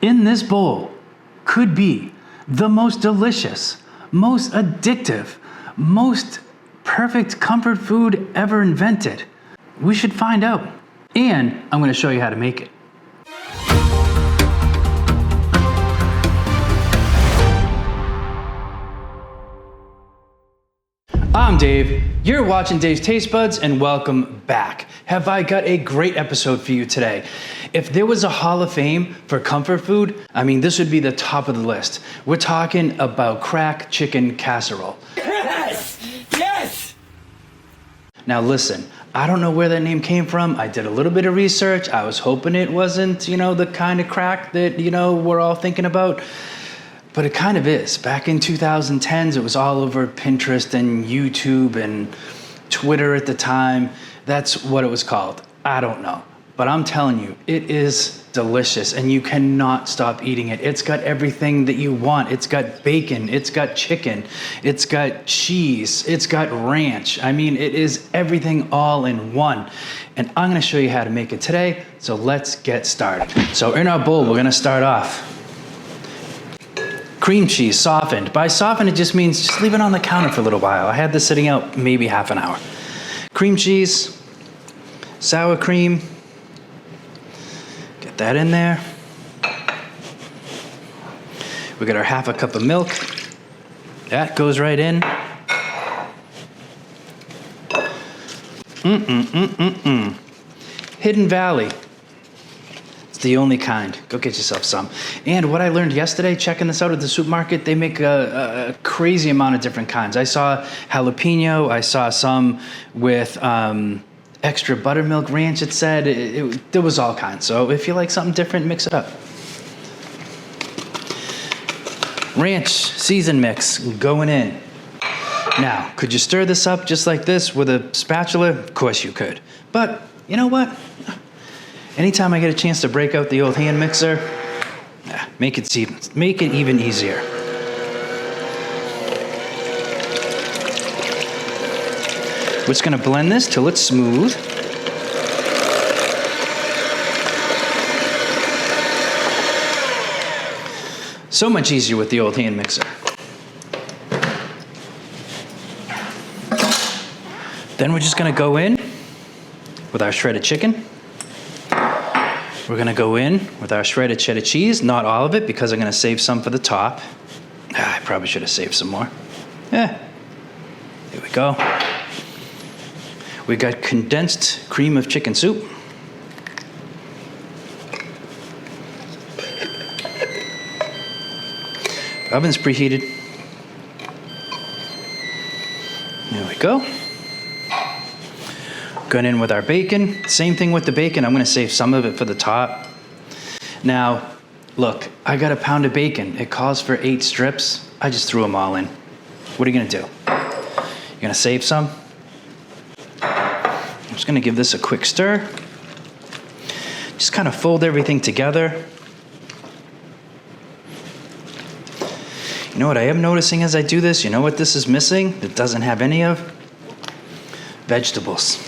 in this bowl could be the most delicious, most addictive, most perfect comfort food ever invented? We should find out. And I'm going to show you how to make it. I'm Dave, you're watching Dave's Taste Buds, and welcome back. Have I got a great episode for you today. If there was a Hall of Fame for comfort food, this would be the top of the list. We're talking about Crack Chicken Casserole. Yes! Yes! Now listen, I don't know where that name came from. I did a little bit of research. I was hoping it wasn't, the kind of crack that, we're all thinking about. But it kind of is. Back in 2010s, it was all over Pinterest and YouTube and Twitter at the time. That's what it was called. I don't know. But I'm telling you, it is delicious and you cannot stop eating it. It's got everything that you want. It's got bacon, it's got chicken, it's got cheese, it's got ranch. It is everything all in one. And I'm gonna show you how to make it today. So let's get started. So in our bowl, we're gonna start off. Cream cheese, softened. By softened, it just means just leave it on the counter for a little while. I had this sitting out maybe half an hour. Cream cheese, sour cream, get that in there. We got our half a cup of milk. That goes right in. Hidden Valley. The only kind. Go get yourself some. And what I learned yesterday, checking this out at the supermarket, they make a crazy amount of different kinds. I saw jalapeno. I saw some with extra buttermilk ranch, it said. There was all kinds. So if you like something different, mix it up. Ranch season mix going in. Now, could you stir this up just like this with a spatula? Of course you could. But you know what? Anytime I get a chance to break out the old hand mixer, make it even easier. We're just gonna blend this till it's smooth. So much easier with the old hand mixer. Then we're just gonna go in with our shredded chicken. We're gonna go in with our shredded cheddar cheese, not all of it because I'm gonna save some for the top. I probably should have saved some more. Here we go. We got condensed cream of chicken soup. Oven's preheated. There we go. Going in with our bacon. Same thing with the bacon. I'm going to save some of it for the top. Now, look, I got a pound of bacon. It calls for 8 strips. I just threw them all in. What are you going to do? You're going to save some? I'm just going to give this a quick stir. Just kind of fold everything together. You know what I am noticing as I do this? You know what this is missing? It doesn't have any of? Vegetables.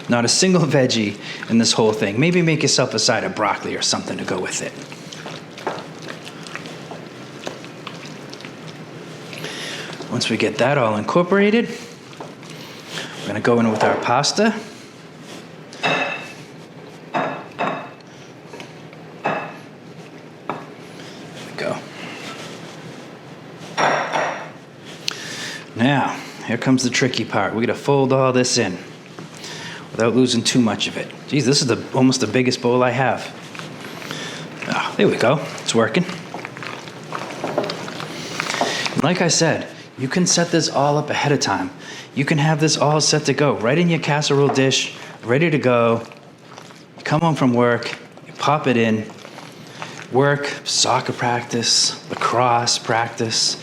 Not a single veggie in this whole thing. Maybe make yourself a side of broccoli or something to go with it. Once we get that all incorporated, we're going to go in with our pasta. There we go. Now, here comes the tricky part. We're going to fold all this in without losing too much of it. Geez, this is almost the biggest bowl I have. Oh, there we go. It's working. Like I said, you can set this all up ahead of time. You can have this all set to go, right in your casserole dish, ready to go. You come home from work, you pop it in, work, soccer practice, lacrosse practice,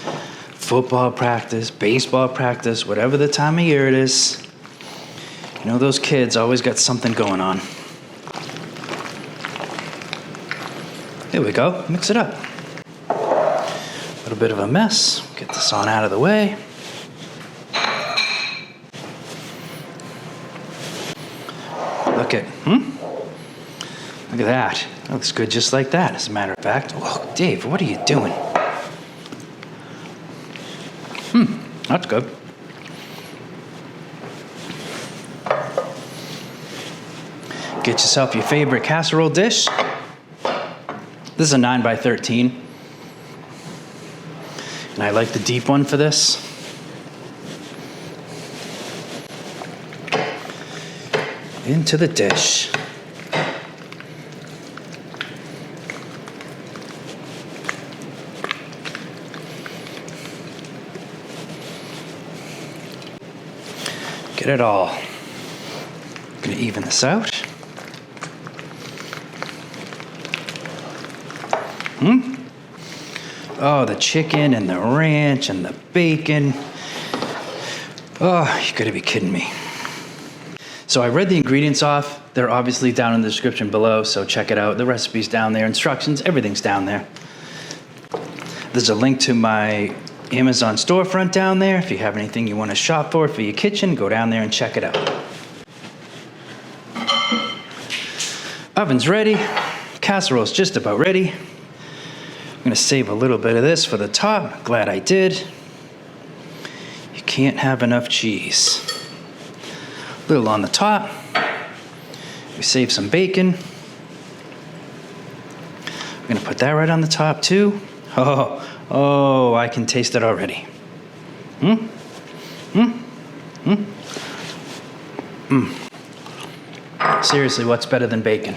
football practice, baseball practice, whatever the time of year it is. Those kids always got something going on. There we go, mix it up. A little bit of a mess, get this on out of the way. Look at, Look at that. That looks good just like that, as a matter of fact. Oh, Dave, what are you doing? That's good. Get yourself your favorite casserole dish. This is a 9 by 13. And I like the deep one for this. Into the dish. Get it all. I'm gonna even this out. Oh, the chicken and the ranch and the bacon. Oh, you gotta be kidding me. So I read the ingredients off. They're obviously down in the description below, so check it out. The recipe's down there, instructions, everything's down there. There's a link to my Amazon storefront down there. If you have anything you want to shop for your kitchen, go down there and check it out. Oven's ready. Casserole's just about ready. I'm gonna save a little bit of this for the top. Glad I did. You can't have enough cheese. A little on the top. We save some bacon. I'm gonna put that right on the top too. Oh, I can taste it already. Seriously, what's better than bacon?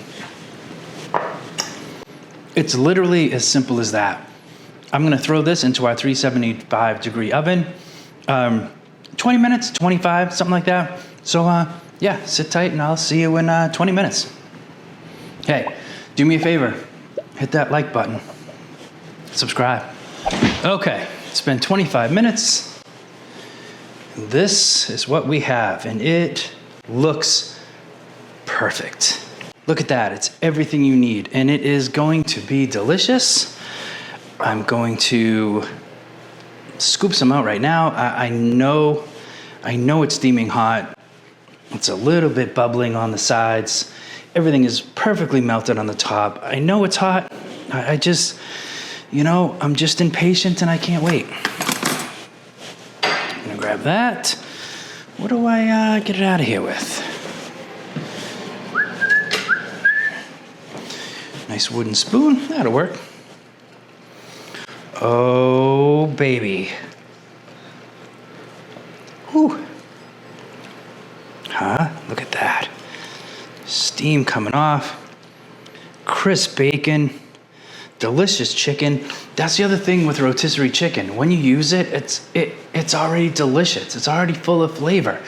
It's literally as simple as that. I'm gonna throw this into our 375 degree oven. 20 minutes, 25, something like that. So yeah, sit tight and I'll see you in 20 minutes. Hey, do me a favor, hit that like button, subscribe. Okay, it's been 25 minutes. This is what we have, and it looks perfect. Look at that, it's everything you need, and it is going to be delicious. I'm going to scoop some out right now. I know it's steaming hot. It's a little bit bubbling on the sides. Everything is perfectly melted on the top. I know it's hot. I just, I'm just impatient and I can't wait. I'm gonna grab that. What do I get it out of here with? Nice wooden spoon, that'll work. Oh, baby. Whew. Look at that. Steam coming off. Crisp bacon. Delicious chicken. That's the other thing with rotisserie chicken. When you use it, it's already delicious. It's already full of flavor.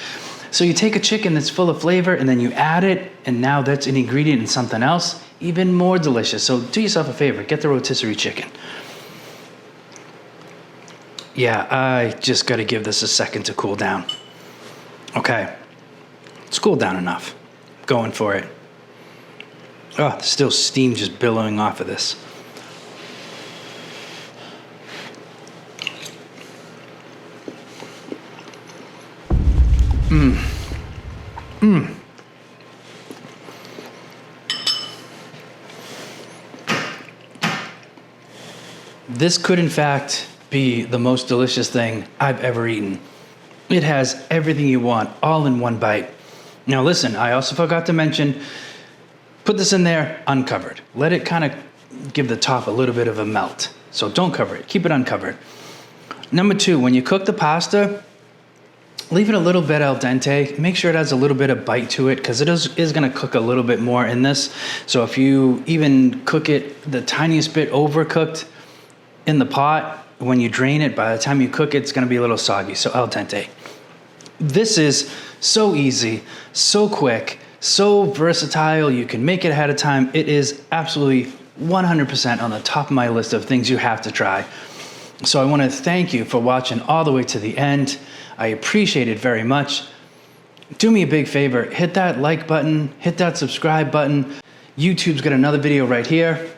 So you take a chicken that's full of flavor and then you add it, and now that's an ingredient in something else, even more delicious. So do yourself a favor, get the rotisserie chicken. Yeah, I just gotta give this a second to cool down. Okay, it's cooled down enough. Going for it. Oh, there's still steam just billowing off of this. This could, in fact, be the most delicious thing I've ever eaten. It has everything you want, all in one bite. Now listen, I also forgot to mention, put this in there uncovered. Let it kind of give the top a little bit of a melt. So don't cover it, keep it uncovered. Number two, when you cook the pasta, leave it a little bit al dente. Make sure it has a little bit of bite to it, because it is gonna cook a little bit more in this. So if you even cook it the tiniest bit overcooked in the pot, when you drain it, by the time you cook it, it's gonna be a little soggy, so al dente. This is so easy, so quick, so versatile. You can make it ahead of time. It is absolutely 100% on the top of my list of things you have to try. So I wanna thank you for watching all the way to the end. I appreciate it very much. Do me a big favor, hit that like button, hit that subscribe button. YouTube's got another video right here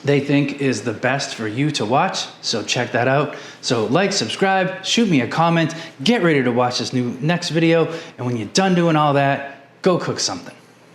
they think is the best for you to watch, so check that out. So like, subscribe, shoot me a comment, get ready to watch this next video, and when you're done doing all that, go cook something.